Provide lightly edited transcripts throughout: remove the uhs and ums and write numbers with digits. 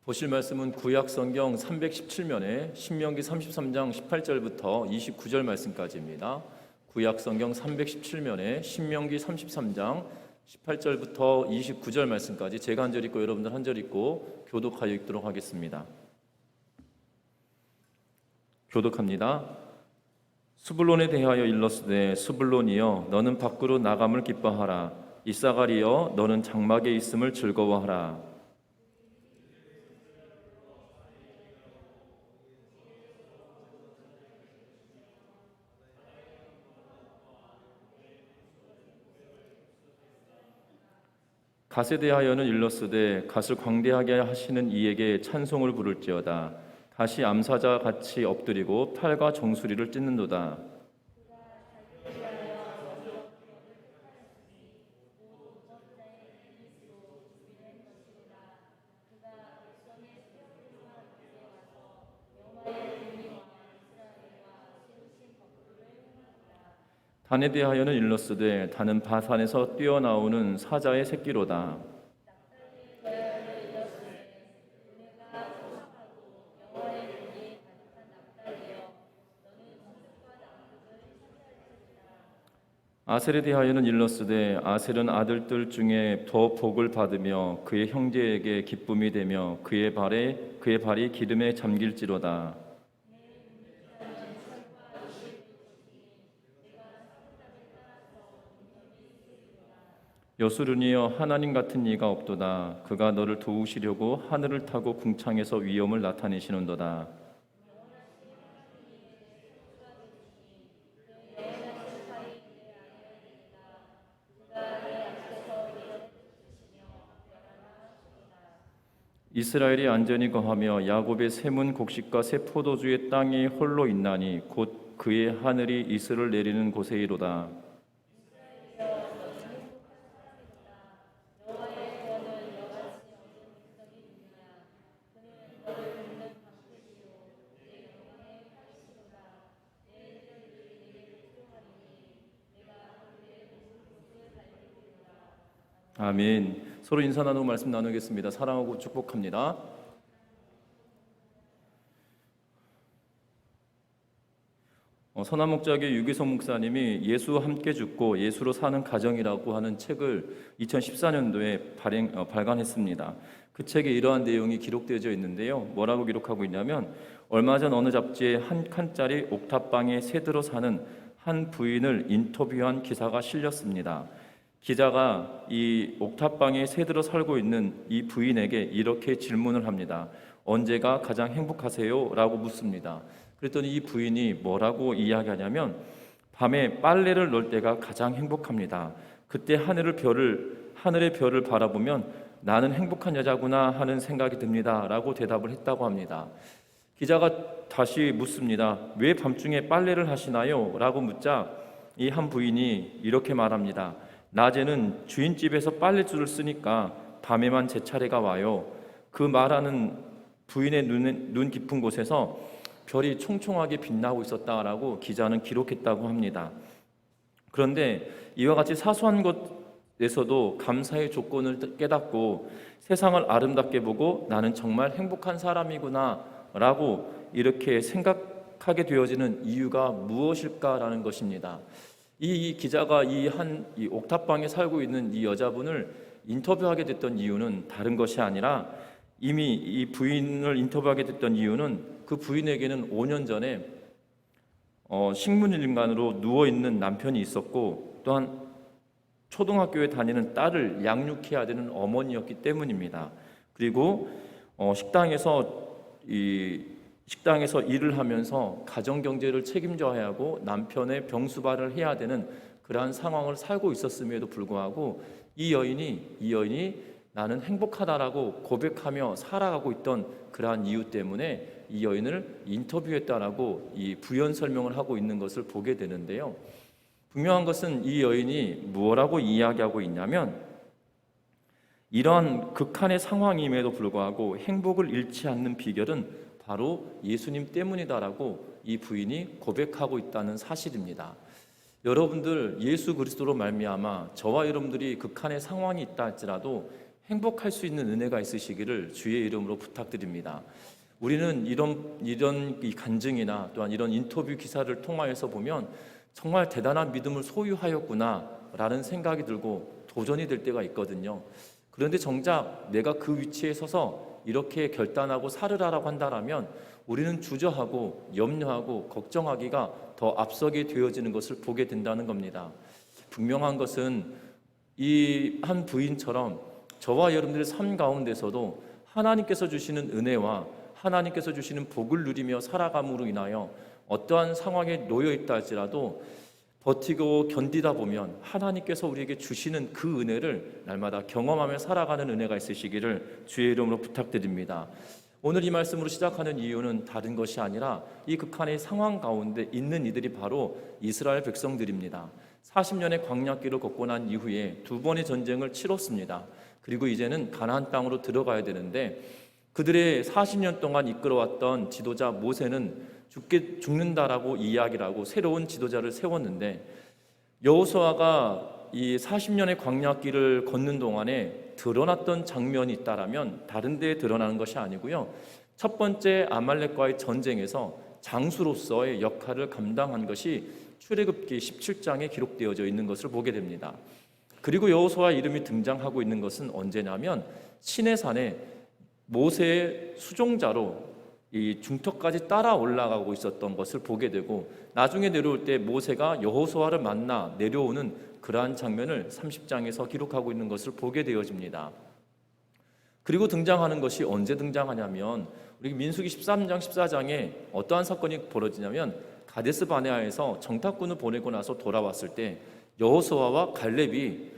보실 말씀은 구약 성경 317면에 신명기 33장 18절부터 29절 말씀까지입니다. 구약 성경 317면에 신명기 33장 18절부터 29절 말씀까지 제가 한 절 읽고 여러분들 한 절 읽고 교독하여 읽도록 하겠습니다. 교독합니다. 스불론에 대하여 일렀으되 스불론이여 너는 밖으로 나감을 기뻐하라. 이사가리여 너는 장막에 있음을 즐거워하라. 갓에 대하여는 일렀으되 갓을 광대하게 하시는 이에게 찬송을 부를지어다. 갓이 암사자 같이 엎드리고 팔과 정수리를 찢는도다. 단에 대하여는 일렀으되 단은 바산에서 뛰어나오는 사자의 새끼로다. 아셀에 대하여는 일렀으되 아셀은 아들들 중에 더 복을 받으며 그의 형제에게 기쁨이 되며 그의 발이 기름에 잠길지로다. 여수르니여 하나님 같은 이가 없도다. 그가 너를 도우시려고 하늘을 타고 궁창에서 위엄을 나타내시는도다. 이스라엘이 안전히 거하며 야곱의 샘은 곡식과 새 포도주의 땅이 홀로 있나니 곧 그의 하늘이 이슬을 내리는 곳에이로다. 아멘. 서로 인사 나누고 말씀 나누겠습니다. 사랑하고 축복합니다. 선한 목자의 유기성 목사님이 예수 함께 죽고 예수로 사는 가정이라고 하는 책을 2014년도에 발간했습니다. 그 책에 이러한 내용이 기록되어 있는데요. 뭐라고 기록하고 있냐면 얼마 전 어느 잡지에 한 칸짜리 옥탑방에 새들어 사는 한 부인을 인터뷰한 기사가 실렸습니다. 기자가 이 옥탑방에 새들어 살고 있는 이 부인에게 이렇게 질문을 합니다. 언제가 가장 행복하세요? 라고 묻습니다. 그랬더니 이 부인이 뭐라고 이야기하냐면 밤에 빨래를 넣을 때가 가장 행복합니다. 그때 하늘의 별을 바라보면 나는 행복한 여자구나 하는 생각이 듭니다. 라고 대답을 했다고 합니다. 기자가 다시 묻습니다. 왜 밤중에 빨래를 하시나요? 라고 묻자 이 한 부인이 이렇게 말합니다. 낮에는 주인집에서 빨랫줄을 쓰니까 밤에만 제 차례가 와요. 그 말하는 부인의 눈 깊은 곳에서 별이 총총하게 빛나고 있었다라고 기자는 기록했다고 합니다. 그런데 이와 같이 사소한 것에서도 감사의 조건을 깨닫고 세상을 아름답게 보고 나는 정말 행복한 사람이구나 라고 이렇게 생각하게 되어지는 이유가 무엇일까라는 것입니다. 이 기자가 이 옥탑방에 살고 있는 이 여자분을 인터뷰하게 됐던 이유는 다른 것이 아니라 이미 이 부인을 인터뷰하게 됐던 이유는 그 부인에게는 5년 전에 식물인간으로 누워있는 남편이 있었고 또한 초등학교에 다니는 딸을 양육해야 되는 어머니였기 때문입니다. 그리고 식당에서 일을 하면서 가정 경제를 책임져야 하고 남편의 병수발을 해야 되는 그러한 상황을 살고 있었음에도 불구하고 이 여인이 나는 행복하다라고 고백하며 살아가고 있던 그러한 이유 때문에 이 여인을 인터뷰했다라고 이 부연 설명을 하고 있는 것을 보게 되는데요. 분명한 것은 이 여인이 뭐라고 이야기하고 있냐면 이러한 극한의 상황임에도 불구하고 행복을 잃지 않는 비결은 바로 예수님 때문이다라고 이 부인이 고백하고 있다는 사실입니다. 여러분들 예수 그리스도로 말미암아 저와 여러분들이 극한의 상황이 있다 할지라도 행복할 수 있는 은혜가 있으시기를 주의 이름으로 부탁드립니다. 우리는 이런 이 간증이나 또한 이런 인터뷰 기사를 통하여서 보면 정말 대단한 믿음을 소유하였구나라는 생각이 들고 도전이 될 때가 있거든요. 그런데 정작 내가 그 위치에 서서 이렇게 결단하고 살으라라고 한다면 우리는 주저하고 염려하고 걱정하기가 더 앞서게 되어지는 것을 보게 된다는 겁니다. 분명한 것은 이 한 부인처럼 저와 여러분들의 삶 가운데서도 하나님께서 주시는 은혜와 하나님께서 주시는 복을 누리며 살아감으로 인하여 어떠한 상황에 놓여 있다 할지라도 버티고 견디다 보면 하나님께서 우리에게 주시는 그 은혜를 날마다 경험하며 살아가는 은혜가 있으시기를 주의 이름으로 부탁드립니다. 오늘 이 말씀으로 시작하는 이유는 다른 것이 아니라 이 극한의 상황 가운데 있는 이들이 바로 이스라엘 백성들입니다. 40년의 광야길을 걷고 난 이후에 두 번의 전쟁을 치렀습니다. 그리고 이제는 가나안 땅으로 들어가야 되는데 그들의 40년 동안 이끌어왔던 지도자 모세는 죽는다라고 이야기를 하고 새로운 지도자를 세웠는데 여호수아가 이 40년의 광야길을 걷는 동안에 드러났던 장면이 있다라면 다른 데에 드러나는 것이 아니고요. 첫 번째 아말렉과의 전쟁에서 장수로서의 역할을 감당한 것이 출애굽기 17장에 기록되어져 있는 것을 보게 됩니다. 그리고 여호수아 이름이 등장하고 있는 것은 언제냐면 시내산에 모세의 수종자로 이 중턱까지 따라 올라가고 있었던 것을 보게 되고 나중에 내려올 때 모세가 여호수아를 만나 내려오는 그러한 장면을 30장에서 기록하고 있는 것을 보게 되어집니다. 그리고 등장하는 것이 언제 등장하냐면 우리 민수기 13장 14장에 어떠한 사건이 벌어지냐면 가데스 바네아에서 정탐꾼을 보내고 나서 돌아왔을 때 여호수아와 갈렙이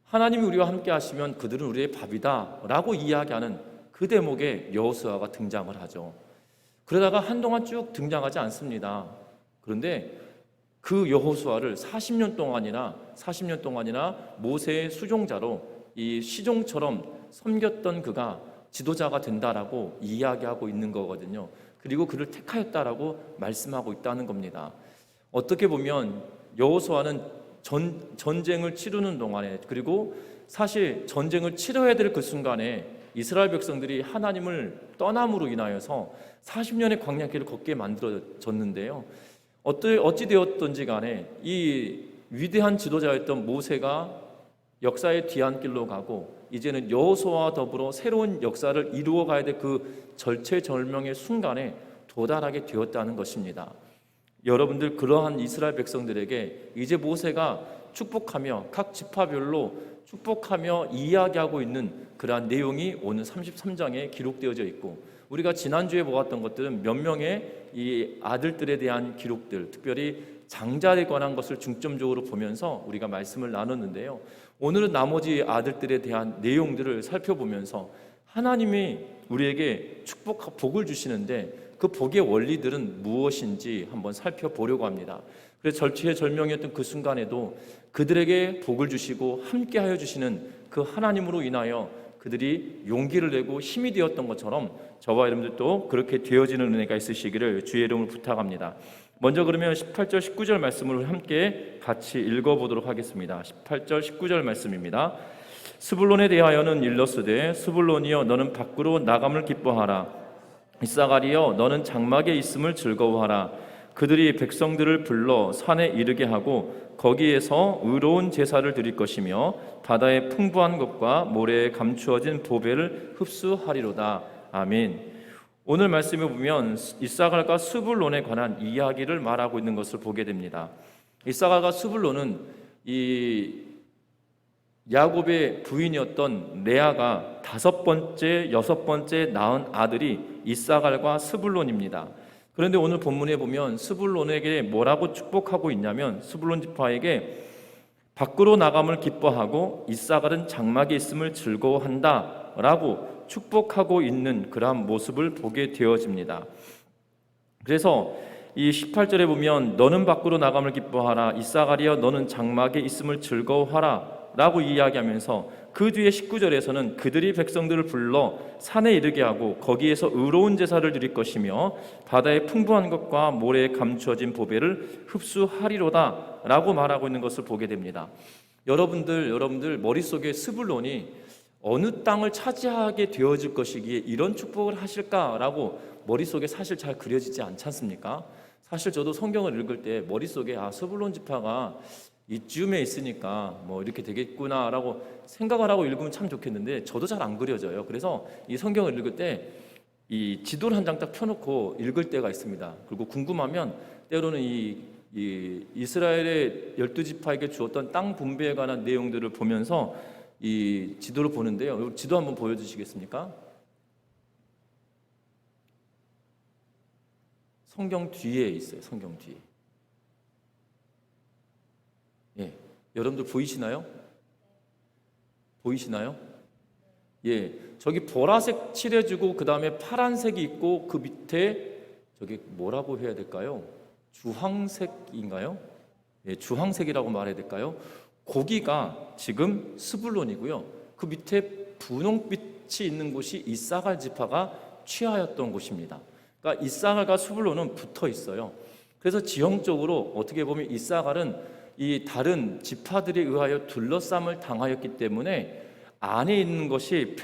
하나님이 우리와 함께 하시면 그들은 우리의 밥이다 라고 이야기하는 그 대목에 여호수아가 등장을 하죠. 그러다가 한동안 쭉 등장하지 않습니다. 그런데 그 여호수아를 40년 동안이나 모세의 수종자로 이 시종처럼 섬겼던 그가 지도자가 된다라고 이야기하고 있는 거거든요. 그리고 그를 택하였다라고 말씀하고 있다는 겁니다. 어떻게 보면 여호수아는 전쟁을 치르는 동안에 그리고 사실 전쟁을 치러야 될 그 순간에 이스라엘 백성들이 하나님을 떠남으로 인하여서 40년의 광야길을 걷게 만들어졌는데요. 어찌 되었던지 간에 이 위대한 지도자였던 모세가 역사의 뒤안길로 가고 이제는 여호수아와 더불어 새로운 역사를 이루어가야 될 그 절체절명의 순간에 도달하게 되었다는 것입니다. 여러분들 그러한 이스라엘 백성들에게 이제 모세가 축복하며 각 지파별로 축복하며 이야기하고 있는 그러한 내용이 오늘 33장에 기록되어져 있고 우리가 지난주에 보았던 것들은 몇 명의 이 아들들에 대한 기록들, 특별히 장자에 관한 것을 중점적으로 보면서 우리가 말씀을 나눴는데요. 오늘은 나머지 아들들에 대한 내용들을 살펴보면서 하나님이 우리에게 복을 주시는데 그 복의 원리들은 무엇인지 한번 살펴보려고 합니다. 그래서 절체절명이었던 그 순간에도 그들에게 복을 주시고 함께하여 주시는 그 하나님으로 인하여 그들이 용기를 내고 힘이 되었던 것처럼 저와 여러분들도 그렇게 되어지는 은혜가 있으시기를 주의 이름으로 부탁합니다. 먼저 그러면 18절 19절 말씀을 함께 같이 읽어보도록 하겠습니다. 18절 19절 말씀입니다. 스불론에 대하여는 일러스되 스불론이여 너는 밖으로 나감을 기뻐하라. 이사가리여 너는 장막에 있음을 즐거워하라. 그들이 백성들을 불러 산에 이르게 하고 거기에서 의로운 제사를 드릴 것이며 바다의 풍부한 것과 모래에 감추어진 보배를 흡수하리로다. 아멘. 오늘 말씀에 보면 이사갈과 스불론에 관한 이야기를 말하고 있는 것을 보게 됩니다. 이사갈과 스불론은 이 야곱의 부인이었던 레아가 5번째, 6번째 낳은 아들이 이사갈과 스불론입니다. 그런데 오늘 본문에 보면 스불론에게 뭐라고 축복하고 있냐면 스불론 지파에게 밖으로 나감을 기뻐하고 이사갈은 장막에 있음을 즐거워한다 라고 축복하고 있는 그러한 모습을 보게 되어집니다. 그래서 이 18절에 보면 너는 밖으로 나감을 기뻐하라. 이사갈이여 너는 장막에 있음을 즐거워하라 라고 이야기하면서 그 뒤에 19절에서는 그들이 백성들을 불러 산에 이르게 하고 거기에서 의로운 제사를 드릴 것이며 바다의 풍부한 것과 모래에 감추어진 보배를 흡수하리로다 라고 말하고 있는 것을 보게 됩니다. 여러분들 머릿속에 스불론이 어느 땅을 차지하게 되어질 것이기에 이런 축복을 하실까라고 머릿속에 사실 잘 그려지지 않지 않습니까? 사실 저도 성경을 읽을 때 머릿속에 스불론 지파가 이쯤에 있으니까 뭐 이렇게 되겠구나라고 생각을 하고 읽으면 참 좋겠는데 저도 잘 안 그려져요. 그래서 이 성경을 읽을 때 이 지도를 한 장 딱 펴놓고 읽을 때가 있습니다. 그리고 궁금하면 때로는 이 이스라엘의 12지파에게 주었던 땅 분배에 관한 내용들을 보면서 이 지도를 보는데요. 지도 한번 보여주시겠습니까? 성경 뒤에 있어요. 성경 뒤에. 예, 여러분들 보이시나요? 보이시나요? 예, 저기 보라색 칠해주고 그 다음에 파란색이 있고 그 밑에 저기 뭐라고 해야 될까요? 주황색인가요? 예, 주황색이라고 말해야 될까요? 거기가 지금 스불론이고요. 그 밑에 분홍빛이 있는 곳이 이사갈 지파가 취하였던 곳입니다. 그러니까 이사갈과 스불론은 붙어 있어요. 그래서 지형적으로 어떻게 보면 이사갈은 이 다른 지파들에 의하여 둘러쌈을 당하였기 때문에 안에 있는 것이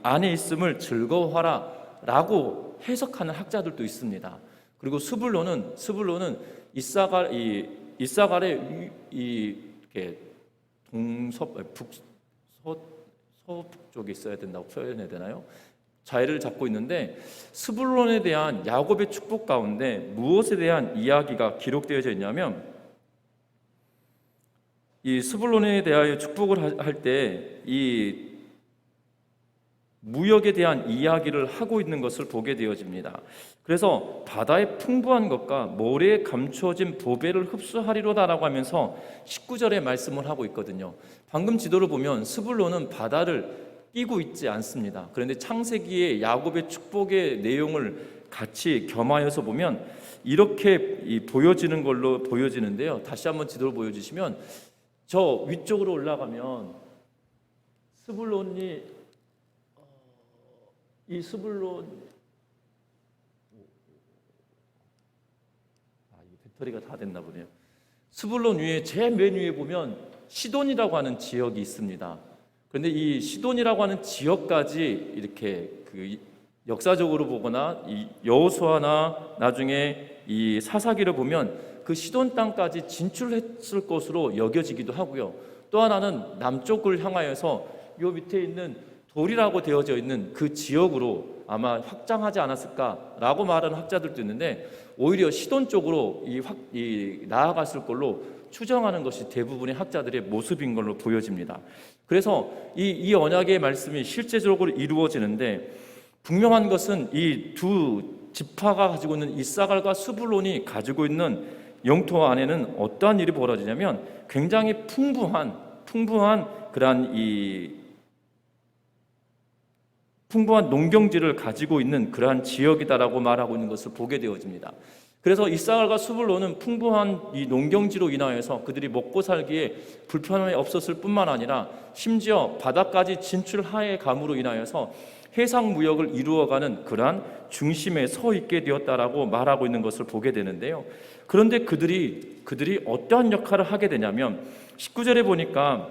안에 있음을 즐거워하라라고 해석하는 학자들도 있습니다. 그리고 스불론은 이사갈의 이렇게 서북쪽에 있어야 된다고 표현해야 되나요? 자리를 잡고 있는데 스불론에 대한 야곱의 축복 가운데 무엇에 대한 이야기가 기록되어져 있냐면 이 스불론에 대하여 축복을 할 때 이 무역에 대한 이야기를 하고 있는 것을 보게 되어집니다. 그래서 바다의 풍부한 것과 모래에 감추어진 보배를 흡수하리로다라고 하면서 19절에 말씀을 하고 있거든요. 방금 지도를 보면 스불론은 바다를 끼고 있지 않습니다. 그런데 창세기의 야곱의 축복의 내용을 같이 겸하여서 보면 이렇게 보여지는 걸로 보여지는데요. 다시 한번 지도를 보여주시면 저 위쪽으로 올라가면 이 스불론 배터리가 다 됐나 보네요. 스불론 위에 제일 맨 위에 보면 시돈이라고 하는 지역이 있습니다. 그런데 이 시돈이라고 하는 지역까지 이렇게 그 역사적으로 보거나 이 여호수아나 나중에 이 사사기를 보면 그 시돈 땅까지 진출했을 것으로 여겨지기도 하고요. 또 하나는 남쪽을 향하여서 요 밑에 있는 돌이라고 되어져 있는 그 지역으로 아마 확장하지 않았을까라고 말하는 학자들도 있는데 오히려 시돈 쪽으로 나아갔을 걸로 추정하는 것이 대부분의 학자들의 모습인 걸로 보여집니다. 그래서 이 언약의 말씀이 실제적으로 이루어지는데 분명한 것은 이 두 지파가 가지고 있는 이사갈과 스불론이 가지고 있는 영토 안에는 어떠한 일이 벌어지냐면 굉장히 풍부한 그러한 풍부한 농경지를 가지고 있는 그러한 지역이다라고 말하고 있는 것을 보게 되어집니다. 그래서 이사갈과 스불론은 풍부한 이 농경지로 인하여서 그들이 먹고 살기에 불편함이 없었을 뿐만 아니라 심지어 바다까지 진출하에 감으로 인하여서 해상 무역을 이루어가는 그러한 중심에 서 있게 되었다라고 말하고 있는 것을 보게 되는데요. 그런데 그들이 어떠한 역할을 하게 되냐면 19절에 보니까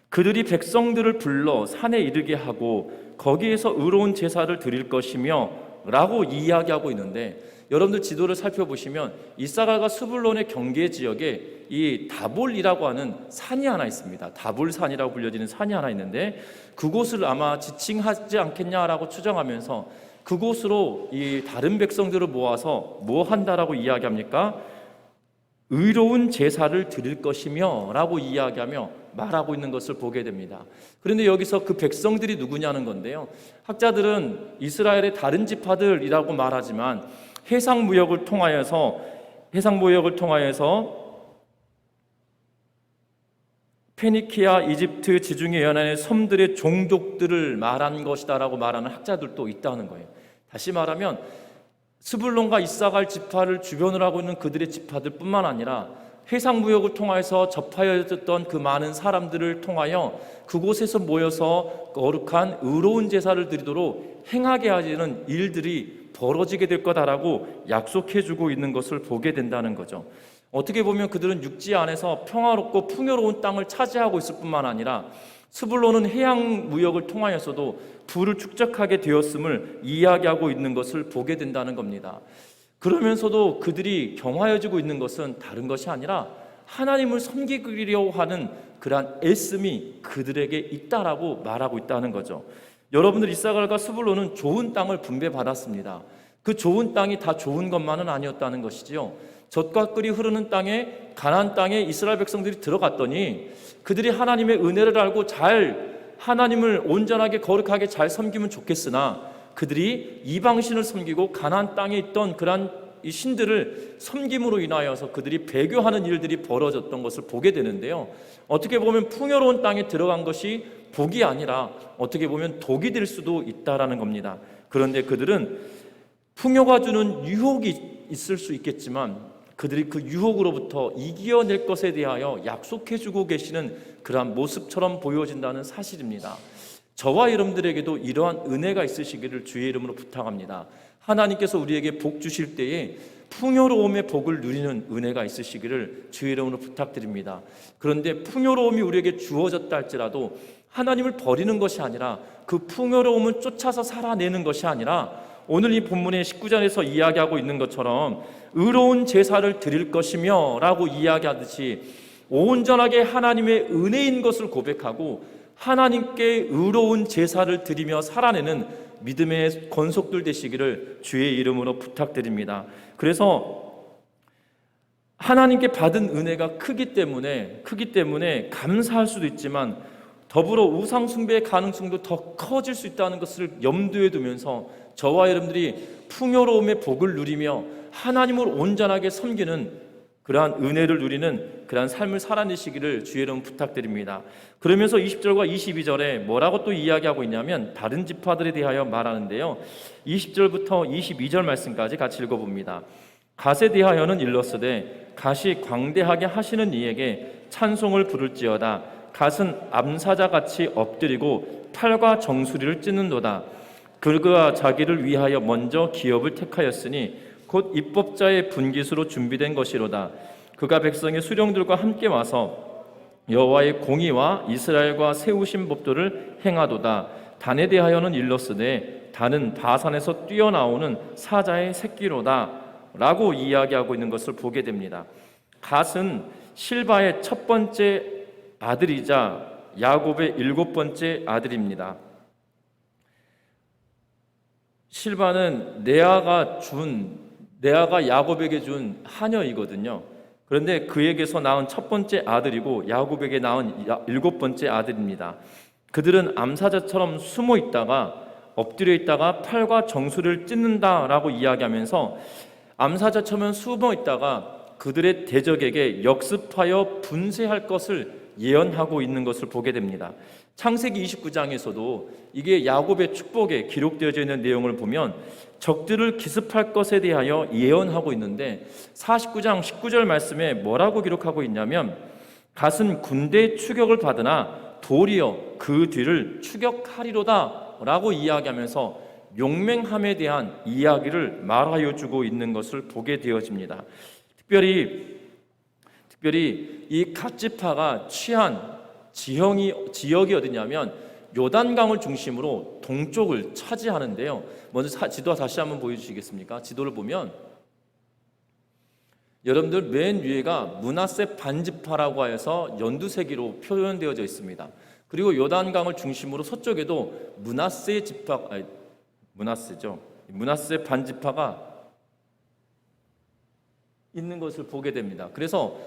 그들이 백성들을 불러 산에 이르게 하고 거기에서 의로운 제사를 드릴 것이며 라고 이야기하고 있는데 여러분들 지도를 살펴보시면 이사갈과 스불론의 경계 지역에 이 다볼이라고 하는 산이 하나 있습니다. 다볼산이라고 불려지는 산이 하나 있는데 그곳을 아마 지칭하지 않겠냐라고 추정하면서 그곳으로 이 다른 백성들을 모아서 뭐 한다라고 이야기합니까? 의로운 제사를 드릴 것이며 라고 이야기하며 말하고 있는 것을 보게 됩니다. 그런데 여기서 그 백성들이 누구냐는 건데요. 학자들은 이스라엘의 다른 지파들이라고 말하지만 해상 무역을 통하여서 페니키아, 이집트 지중해 연안의 섬들의 종족들을 말한 것이다라고 말하는 학자들도 있다는 거예요. 다시 말하면 스불론과 이사갈 지파를 주변으로 하고 있는 그들의 지파들 뿐만 아니라 해상 무역을 통해서 접하여졌던 그 많은 사람들을 통하여 그곳에서 모여서 거룩한 의로운 제사를 드리도록 행하게 하시는 일들이 벌어지게 될 거다라고 약속해주고 있는 것을 보게 된다는 거죠. 어떻게 보면 그들은 육지 안에서 평화롭고 풍요로운 땅을 차지하고 있을 뿐만 아니라 스불론은 해양 무역을 통하여서도 부를 축적하게 되었음을 이야기하고 있는 것을 보게 된다는 겁니다. 그러면서도 그들이 경화해지고 있는 것은 다른 것이 아니라 하나님을 섬기려 하는 그러한 애씀이 그들에게 있다라고 말하고 있다는 거죠. 여러분들, 이사갈과 스불론은 좋은 땅을 분배받았습니다. 그 좋은 땅이 다 좋은 것만은 아니었다는 것이지요. 젖과 꿀이 흐르는 땅에, 가나안 땅에 이스라엘 백성들이 들어갔더니 그들이 하나님의 은혜를 알고 잘 하나님을 온전하게 거룩하게 잘 섬기면 좋겠으나 그들이 이방신을 섬기고 가나안 땅에 있던 그러한 이 신들을 섬김으로 인하여서 그들이 배교하는 일들이 벌어졌던 것을 보게 되는데요. 어떻게 보면 풍요로운 땅에 들어간 것이 복이 아니라 어떻게 보면 독이 될 수도 있다라는 겁니다. 그런데 그들은 풍요가 주는 유혹이 있을 수 있겠지만 그들이 그 유혹으로부터 이겨낼 것에 대하여 약속해주고 계시는 그러한 모습처럼 보여진다는 사실입니다. 저와 여러분들에게도 이러한 은혜가 있으시기를 주의 이름으로 부탁합니다. 하나님께서 우리에게 복 주실 때에 풍요로움의 복을 누리는 은혜가 있으시기를 주의 이름으로 부탁드립니다. 그런데 풍요로움이 우리에게 주어졌다 할지라도 하나님을 버리는 것이 아니라 그 풍요로움을 쫓아서 살아내는 것이 아니라 오늘 이 본문의 19절에서 이야기하고 있는 것처럼 의로운 제사를 드릴 것이며 라고 이야기하듯이 온전하게 하나님의 은혜인 것을 고백하고 하나님께 의로운 제사를 드리며 살아내는 믿음의 권속들 되시기를 주의 이름으로 부탁드립니다. 그래서 하나님께 받은 은혜가 크기 때문에 감사할 수도 있지만 더불어 우상 숭배의 가능성도 더 커질 수 있다는 것을 염두에 두면서 저와 여러분들이 풍요로움의 복을 누리며 하나님을 온전하게 섬기는 그러한 은혜를 누리는 그러한 삶을 살아내시기를 주의 이름 부탁드립니다. 그러면서 20절과 22절에 뭐라고 또 이야기하고 있냐면 다른 지파들에 대하여 말하는데요. 20절부터 22절 말씀까지 같이 읽어봅니다. 갓에 대하여는 일렀으되 갓이 광대하게 하시는 이에게 찬송을 부를지어다. 갓은 암사자같이 엎드리고 팔과 정수리를 찢는도다. 그가 자기를 위하여 먼저 기업을 택하였으니 곧 입법자의 분깃으로 준비된 것이로다. 그가 백성의 수령들과 함께 와서 여호와의 공의와 이스라엘과 세우신 법도를 행하도다. 단에 대하여는 일렀으되 단은 바산에서 뛰어나오는 사자의 새끼로다 라고 이야기하고 있는 것을 보게 됩니다. 갓은 실바의 첫 번째 아들이자 야곱의 7번째 아들입니다. 실바는 레아가 야곱에게 준 하녀이거든요. 그런데 그에게서 낳은 첫 번째 아들이고 야곱에게 낳은 7번째 아들입니다. 그들은 암사자처럼 숨어 있다가 엎드려 있다가 팔과 정수리를 찢는다라고 이야기하면서 암사자처럼 숨어 있다가 그들의 대적에게 역습하여 분쇄할 것을 예언하고 있는 것을 보게 됩니다. 창세기 29장에서도 이게 야곱의 축복에 기록되어져 있는 내용을 보면 적들을 기습할 것에 대하여 예언하고 있는데 49장 19절 말씀에 뭐라고 기록하고 있냐면 갓은 군대의 추격을 받으나 도리어 그 뒤를 추격하리로다 라고 이야기하면서 용맹함에 대한 이야기를 말하여 주고 있는 것을 보게 되어집니다. 특별히 이 갓지파가 취한 지역이 어디냐면 요단강을 중심으로 동쪽을 차지하는데요. 먼저 지도 다시 한번 보여주시겠습니까? 지도를 보면 여러분들 맨 위에가 므낫세 반지파라고 해서 연두색으로 표현되어져 있습니다. 그리고 요단강을 중심으로 서쪽에도 므낫세 반지파가 있는 것을 보게 됩니다. 그래서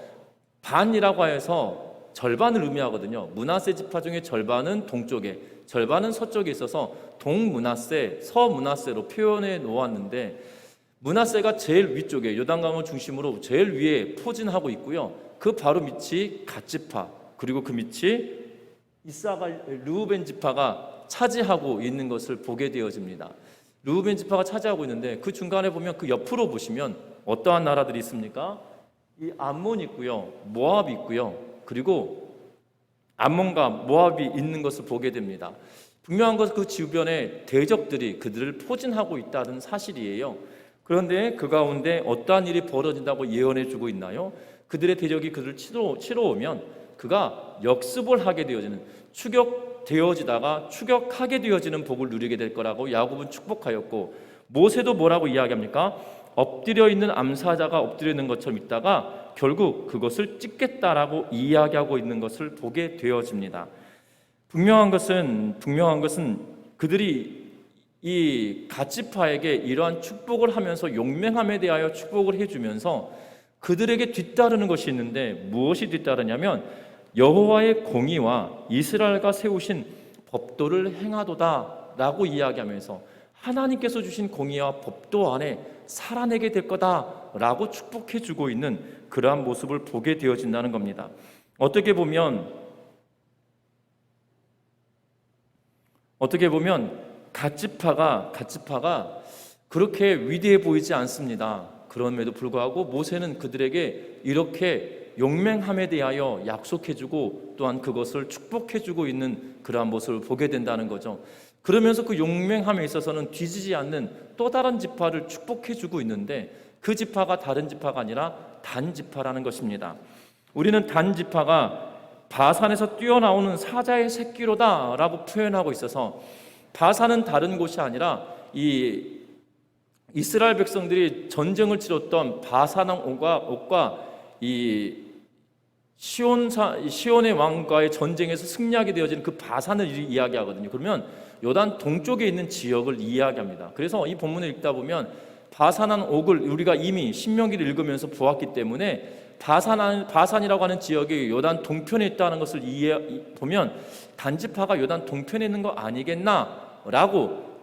반이라고 해서 절반을 의미하거든요. 므낫세 지파 중에 절반은 동쪽에, 절반은 서쪽에 있어서 동므낫세, 서므낫세로 표현해 놓았는데 므낫세가 제일 위쪽에 요단강을 중심으로 제일 위에 포진하고 있고요. 그 바로 밑이 갓지파, 그리고 그 밑이 이사갈 르우벤 지파가 차지하고 있는 것을 보게 되어집니다. 르우벤 지파가 차지하고 있는데 그 중간에 보면 그 옆으로 보시면 어떠한 나라들이 있습니까? 이 암몬이 있고요, 모압이 있고요, 그리고 암몬과 모압이 있는 것을 보게 됩니다. 분명한 것은 그 주변에 대적들이 그들을 포진하고 있다는 사실이에요. 그런데 그 가운데 어떠한 일이 벌어진다고 예언해 주고 있나요? 그들의 대적이 그들을 치러 오면 그가 역습을 하게 되어지는, 추격되어지다가 추격하게 되어지는 복을 누리게 될 거라고 야곱은 축복하였고, 모세도 뭐라고 이야기합니까? 엎드려 있는 암사자가 엎드려 있는 것처럼 있다가 결국 그것을 찢겠다라고 이야기하고 있는 것을 보게 되어집니다. 분명한 것은 그들이 이 갓지파에게 이러한 축복을 하면서 용맹함에 대하여 축복을 해주면서 그들에게 뒤따르는 것이 있는데, 무엇이 뒤따르냐면 여호와의 공의와 이스라엘과 세우신 법도를 행하도다라고 이야기하면서 하나님께서 주신 공의와 법도 안에 살아내게 될 거다라고 축복해주고 있는 그러한 모습을 보게 되어진다는 겁니다. 어떻게 보면 갓지파가 그렇게 위대해 보이지 않습니다. 그럼에도 불구하고 모세는 그들에게 이렇게 용맹함에 대하여 약속해주고 또한 그것을 축복해주고 있는 그러한 모습을 보게 된다는 거죠. 그러면서 그 용맹함에 있어서는 뒤지지 않는 또 다른 지파를 축복해주고 있는데, 그 지파가 다른 지파가 아니라 단 지파라는 것입니다. 우리는 단 지파가 바산에서 뛰어나오는 사자의 새끼로다 라고 표현하고 있어서, 바산은 다른 곳이 아니라 이 이스라엘 백성들이 전쟁을 치렀던 바산 옥과 이 시온의 왕과의 전쟁에서 승리하게 되어지는 그 바산을 이야기하거든요. 그러면 요단 동쪽에 있는 지역을 이야기합니다. 그래서 이 본문을 읽다 보면 바산한 옥을 우리가 이미 신명기를 읽으면서 보았기 때문에 바산이라고 하는 지역이 요단 동편에 있다는 것을 보면 단지파가 요단 동편에 있는 거 아니겠나라고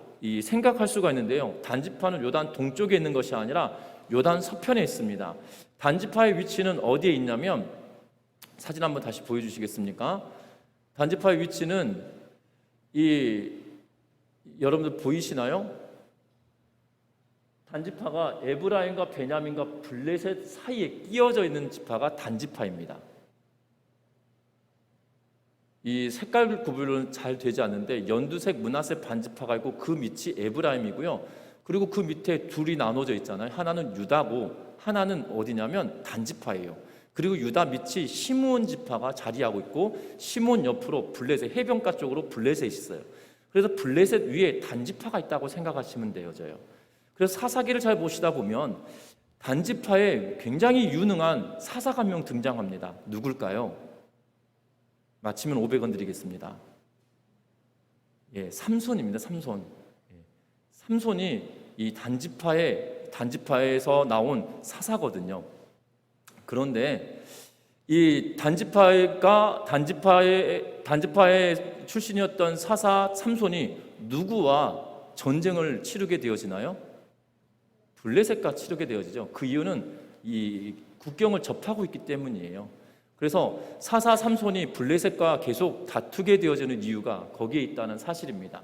생각할 수가 있는데요. 단지파는 요단 동쪽에 있는 것이 아니라 요단 서편에 있습니다. 단지파의 위치는 어디에 있냐면, 사진 한번 다시 보여주시겠습니까? 단지파의 위치는 여러분들 보이시나요? 단지파가 에브라임과 베냐민과 블레셋 사이에 끼어져 있는 지파가 단지파입니다. 이 색깔 구분은 잘 되지 않는데 연두색 므낫세 반지파가 있고 그 밑이 에브라임이고요. 그리고 그 밑에 둘이 나눠져 있잖아요. 하나는 유다고 하나는 어디냐면 단지파예요. 그리고 유다 밑이 시므온 지파가 자리하고 있고, 시므온 옆으로 블레셋, 해변가 쪽으로 블레셋이 있어요. 그래서 블레셋 위에 단지파가 있다고 생각하시면 되어져요. 그래서 사사기를 잘 보시다 보면 단지파에 굉장히 유능한 사사가 한 명 등장합니다. 누굴까요? 맞히면 500원 드리겠습니다. 삼손입니다. 삼손. 삼손이 이 단지파에서 나온 사사거든요. 그런데 이 단지파의 출신이었던 사사 삼손이 누구와 전쟁을 치르게 되어지나요? 블레셋과 치르게 되어지죠. 그 이유는 이 국경을 접하고 있기 때문이에요. 그래서 사사 삼손이 블레셋과 계속 다투게 되어지는 이유가 거기에 있다는 사실입니다.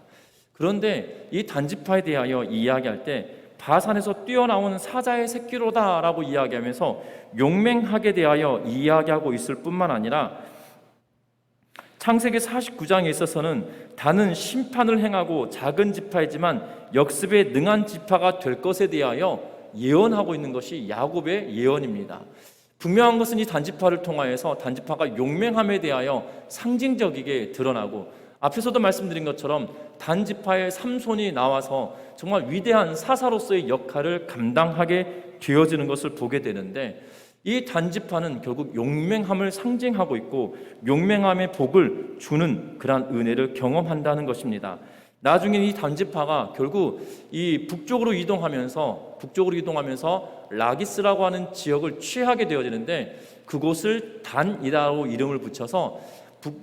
그런데 이 단지파에 대하여 이야기할 때 바산에서 뛰어나오는 사자의 새끼로다 라고 이야기하면서 용맹하게 대하여 이야기하고 있을 뿐만 아니라 창세기 49장에 있어서는 단은 심판을 행하고 작은 지파이지만 역습에 능한 지파가 될 것에 대하여 예언하고 있는 것이 야곱의 예언입니다. 분명한 것은 이 단지파를 통하여서 단지파가 용맹함에 대하여 상징적이게 드러나고, 앞에서도 말씀드린 것처럼 단지파의 삼손이 나와서 정말 위대한 사사로서의 역할을 감당하게 되어지는 것을 보게 되는데, 이 단지파는 결국 용맹함을 상징하고 있고 용맹함의 복을 주는 그러한 은혜를 경험한다는 것입니다. 나중에 이 단지파가 결국 이 북쪽으로 이동하면서 라기스라고 하는 지역을 취하게 되어지는데, 그곳을 단이라고 이름을 붙여서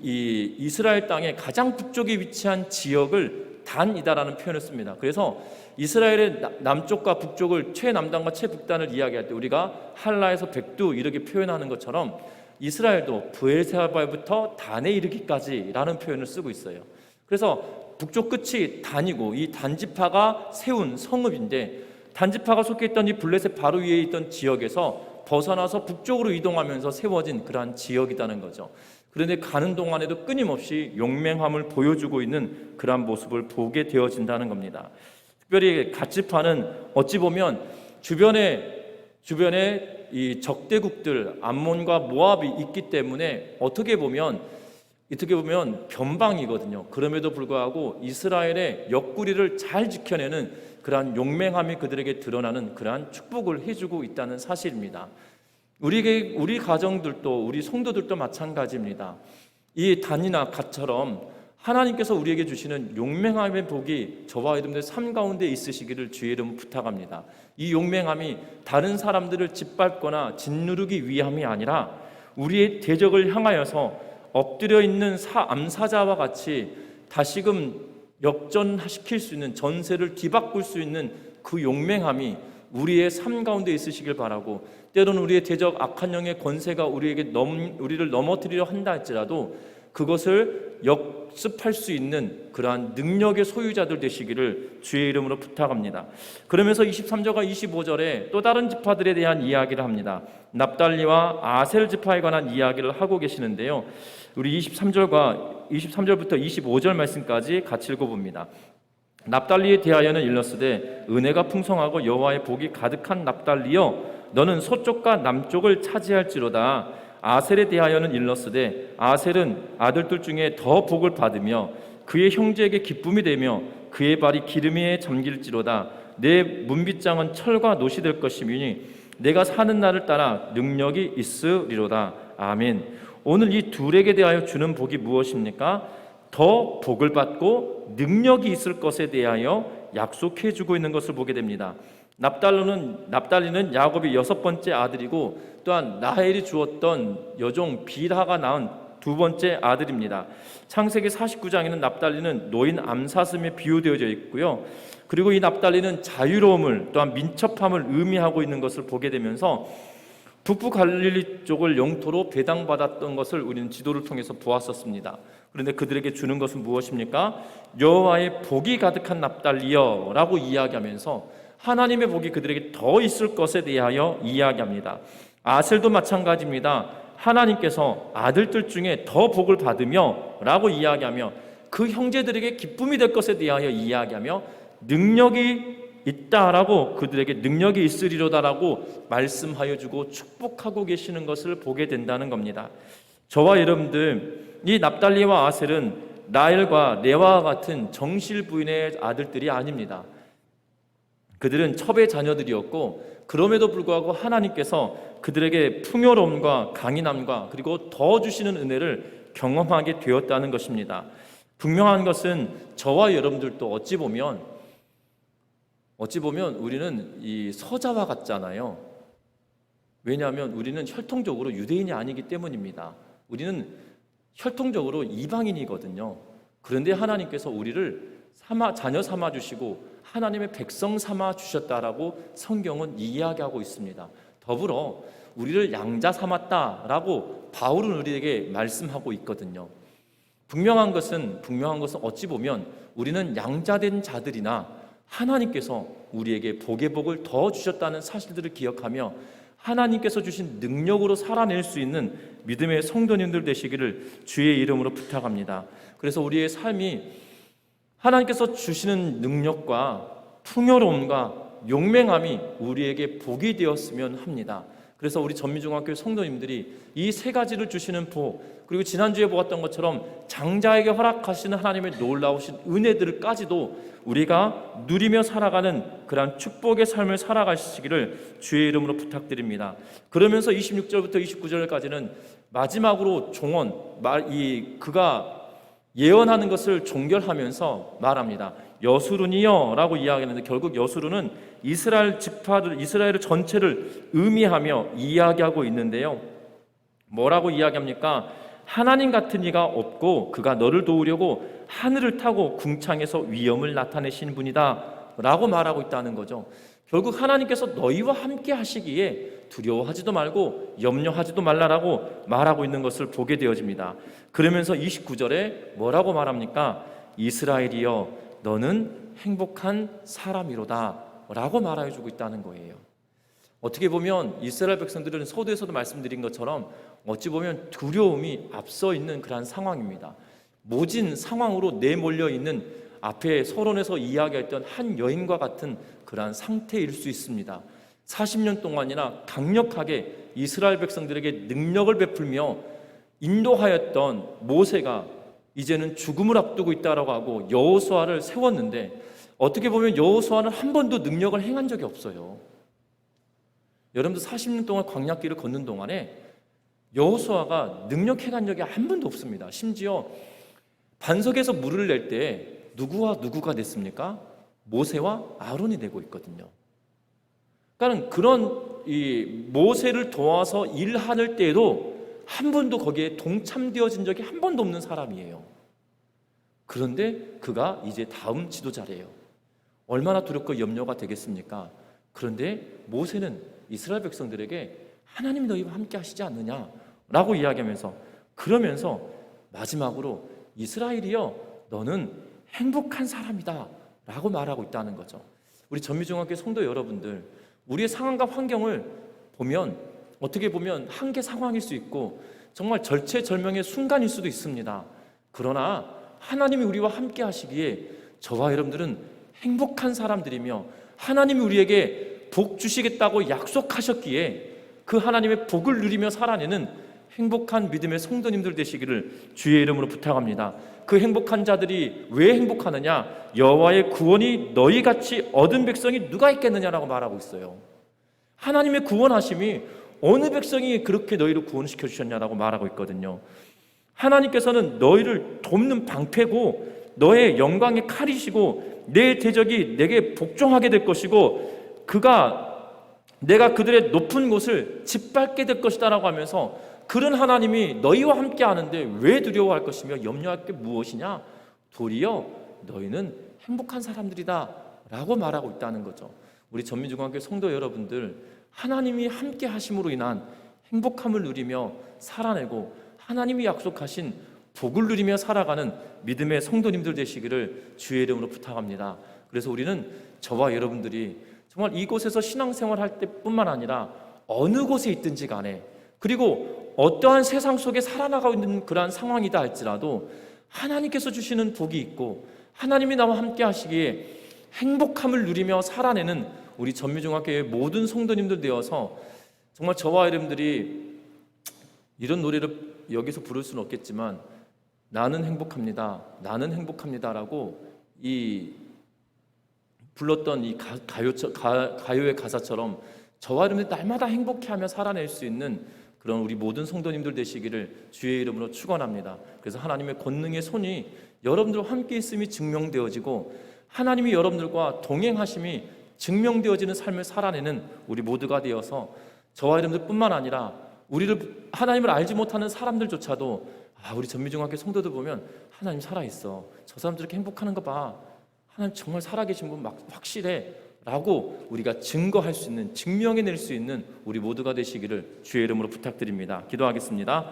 이스라엘 땅의 가장 북쪽에 위치한 지역을 단이다라는 표현을 씁니다. 그래서 이스라엘의 남쪽과 북쪽을 최남단과 최북단을 이야기할 때 우리가 할라에서 백두 이렇게 표현하는 것처럼 이스라엘도 브엘세바부터 단에 이르기까지라는 표현을 쓰고 있어요. 그래서 북쪽 끝이 단이고 이 단지파가 세운 성읍인데, 단지파가 속해 있던 이 블레셋 바로 위에 있던 지역에서 벗어나서 북쪽으로 이동하면서 세워진 그러한 지역이라는 거죠. 그런데 가는 동안에도 끊임없이 용맹함을 보여주고 있는 그러한 모습을 보게 되어진다는 겁니다. 특별히 갓지파는 어찌 보면 주변에 이 적대국들 암몬과 모압이 있기 때문에 어떻게 보면 어떻게 보면 변방이거든요. 그럼에도 불구하고 이스라엘의 옆구리를 잘 지켜내는 그러한 용맹함이 그들에게 드러나는 그러한 축복을 해주고 있다는 사실입니다. 우리 가정들도 우리 성도들도 마찬가지입니다. 이 단이나 갓처럼 하나님께서 우리에게 주시는 용맹함의 복이 저와 여러분들 삶 가운데 있으시기를 주의 이름 부탁합니다. 이 용맹함이 다른 사람들을 짓밟거나 짓누르기 위함이 아니라 우리의 대적을 향하여서 엎드려 있는 암사자와 같이 다시금 역전시킬 수 있는, 전세를 뒤바꿀 수 있는 그 용맹함이 우리의 삶 가운데 있으시길 바라고, 때로는 우리의 대적 악한 영의 권세가 우리를 넘어뜨리려 한다 할지라도 그것을 역습할 수 있는 그러한 능력의 소유자들 되시기를 주의 이름으로 부탁합니다. 그러면서 23절과 25절에 또 다른 지파들에 대한 이야기를 합니다. 납달리와 아셀 지파에 관한 이야기를 하고 계시는데요, 우리 23절부터 25절 말씀까지 같이 읽어봅니다. 납달리에 대하여는 일렀으되 은혜가 풍성하고 여호와의 복이 가득한 납달리여 너는 서쪽과 남쪽을 차지할지로다. 아셀에 대하여는 일렀으되 아셀은 아들들 중에 더 복을 받으며 그의 형제에게 기쁨이 되며 그의 발이 기름에 잠길지로다. 내 문빗장은 철과 노시 될 것이니 내가 사는 날을 따라 능력이 있으리로다. 아멘. 오늘 이 둘에게 대하여 주는 복이 무엇입니까? 더 복을 받고 능력이 있을 것에 대하여 약속해 주고 있는 것을 보게 됩니다. 납달리는 야곱의 6번째 아들이고 또한 라헬이 주었던 여종 빌하가 낳은 2번째 아들입니다. 창세기 49장에는 납달리는 노인 암사슴에 비유되어져 있고요. 그리고 이 납달리는 자유로움을 또한 민첩함을 의미하고 있는 것을 보게 되면서 북부 갈릴리 쪽을 영토로 배당받았던 것을 우리는 지도를 통해서 보았었습니다. 그런데 그들에게 주는 것은 무엇입니까? 여호와의 복이 가득한 납달리여 라고 이야기하면서 하나님의 복이 그들에게 더 있을 것에 대하여 이야기합니다. 아셀도 마찬가지입니다. 하나님께서 아들들 중에 더 복을 받으며 라고 이야기하며 그 형제들에게 기쁨이 될 것에 대하여 이야기하며 능력이 있다라고, 그들에게 능력이 있으리로다라고 말씀하여 주고 축복하고 계시는 것을 보게 된다는 겁니다. 저와 여러분들, 이 납달리와 아셀은 라헬과 레아와 같은 정실 부인의 아들들이 아닙니다. 그들은 첩의 자녀들이었고 그럼에도 불구하고 하나님께서 그들에게 풍요로움과 강인함과 그리고 더 주시는 은혜를 경험하게 되었다는 것입니다. 분명한 것은 저와 여러분들도 어찌 보면 우리는 이 서자와 같잖아요. 왜냐하면 우리는 혈통적으로 유대인이 아니기 때문입니다. 우리는 혈통적으로 이방인이거든요. 그런데 하나님께서 우리를 자녀 삼아 주시고 하나님의 백성 삼아 주셨다라고 성경은 이야기하고 있습니다. 더불어 우리를 양자 삼았다라고 바울은 우리에게 말씀하고 있거든요. 분명한 것은 어찌 보면 우리는 양자된 자들이나 하나님께서 우리에게 복의 복을 더 주셨다는 사실들을 기억하며 하나님께서 주신 능력으로 살아낼 수 있는 믿음의 성도님들 되시기를 주의 이름으로 부탁합니다. 그래서 우리의 삶이 하나님께서 주시는 능력과 풍요로움과 용맹함이 우리에게 복이 되었으면 합니다. 그래서 우리 전미중학교 성도님들이 이 세 가지를 주시는 복, 그리고 지난주에 보았던 것처럼 장자에게 허락하시는 하나님의 놀라우신 은혜들까지도 우리가 누리며 살아가는 그러한 축복의 삶을 살아가시기를 주의 이름으로 부탁드립니다. 그러면서 26절부터 29절까지는 마지막으로 그가 예언하는 것을 종결하면서 말합니다. 여수룬이여 라고 이야기하는데, 결국 여수룬은 이스라엘 전체를 의미하며 이야기하고 있는데요, 뭐라고 이야기합니까? 하나님 같은 이가 없고 그가 너를 도우려고 하늘을 타고 궁창에서 위엄을 나타내신 분이다 라고 말하고 있다는 거죠. 결국 하나님께서 너희와 함께 하시기에 두려워하지도 말고 염려하지도 말라라고 말하고 있는 것을 보게 되어집니다. 그러면서 29절에 뭐라고 말합니까? 이스라엘이여 너는 행복한 사람이로다 라고 말해주고 있다는 거예요. 어떻게 보면 이스라엘 백성들은 서두에서도 말씀드린 것처럼 어찌 보면 두려움이 앞서 있는 그러한 상황입니다. 모진 상황으로 내몰려 있는, 앞에 서론에서 이야기했던 한 여인과 같은 그러한 상태일 수 있습니다. 40년 동안이나 강력하게 이스라엘 백성들에게 능력을 베풀며 인도하였던 모세가 이제는 죽음을 앞두고 있다라고 하고 여호수아를 세웠는데, 어떻게 보면 여호수아는 한 번도 능력을 행한 적이 없어요. 여러분들 40년 동안 광야길을 걷는 동안에 여호수아가 능력 행한 적이 한 번도 없습니다. 심지어 반석에서 물을 낼 때 누구와 누구가 냈습니까? 모세와 아론이 내고 있거든요. 그러니까 그런 이 모세를 도와서 일할 때에도 한 번도 거기에 동참되어진 적이 한 번도 없는 사람이에요. 그런데 그가 이제 다음 지도자래요. 얼마나 두렵고 염려가 되겠습니까? 그런데 모세는 이스라엘 백성들에게 하나님이 너희와 함께 하시지 않느냐라고 이야기하면서, 그러면서 마지막으로 이스라엘이여 너는 행복한 사람이다 라고 말하고 있다는 거죠. 우리 전미중학교 성도 여러분들, 우리의 상황과 환경을 보면 어떻게 보면 한계 상황일 수 있고 정말 절체절명의 순간일 수도 있습니다. 그러나 하나님이 우리와 함께 하시기에 저와 여러분들은 행복한 사람들이며, 하나님이 우리에게 복 주시겠다고 약속하셨기에 그 하나님의 복을 누리며 살아내는 행복한 믿음의 성도님들 되시기를 주의 이름으로 부탁합니다. 그 행복한 자들이 왜 행복하느냐? 여호와의 구원이 너희같이 얻은 백성이 누가 있겠느냐라고 말하고 있어요. 하나님의 구원하심이 어느 백성이 그렇게 너희를 구원시켜 주셨냐라고 말하고 있거든요. 하나님께서는 너희를 돕는 방패고 너의 영광의 칼이시고 내 대적이 내게 복종하게 될 것이고 내가 그들의 높은 곳을 짓밟게 될 것이다 라고 하면서, 그런 하나님이 너희와 함께 하는데 왜 두려워할 것이며 염려할 게 무엇이냐? 도리어 너희는 행복한 사람들이다 라고 말하고 있다는 거죠. 우리 전민중학교 성도 여러분들, 하나님이 함께 하심으로 인한 행복함을 누리며 살아내고 하나님이 약속하신 복을 누리며 살아가는 믿음의 성도님들 되시기를 주의 이름으로 부탁합니다. 그래서 우리는 저와 여러분들이 정말 이곳에서 신앙생활 할 때뿐만 아니라 어느 곳에 있든지 간에, 그리고 어떠한 세상 속에 살아나가고 있는 그러한 상황이다 할지라도 하나님께서 주시는 복이 있고 하나님이 나와 함께 하시기에 행복함을 누리며 살아내는 우리 전미중학교의 모든 성도님들 되어서, 정말 저와 여러분들이 이런 노래를 여기서 부를 수는 없겠지만 나는 행복합니다, 나는 행복합니다라고 불렀던 이 가요의 가사처럼 저와 여러분들 날마다 행복해하며 살아낼 수 있는 그런 우리 모든 성도님들 되시기를 주의 이름으로 축원합니다. 그래서 하나님의 권능의 손이 여러분들과 함께 있음이 증명되어지고 하나님이 여러분들과 동행하심이 증명되어지는 삶을 살아내는 우리 모두가 되어서 저와 여러분들뿐만 아니라 하나님을 알지 못하는 사람들조차도 우리 전미중학교 성도들 보면 하나님 살아있어, 저 사람들 이렇게 행복하는 거 봐, 하나님 정말 살아계신 분 확실해 라고 우리가 증거할 수 있는, 증명해낼 수 있는 우리 모두가 되시기를 주의 이름으로 부탁드립니다. 기도하겠습니다.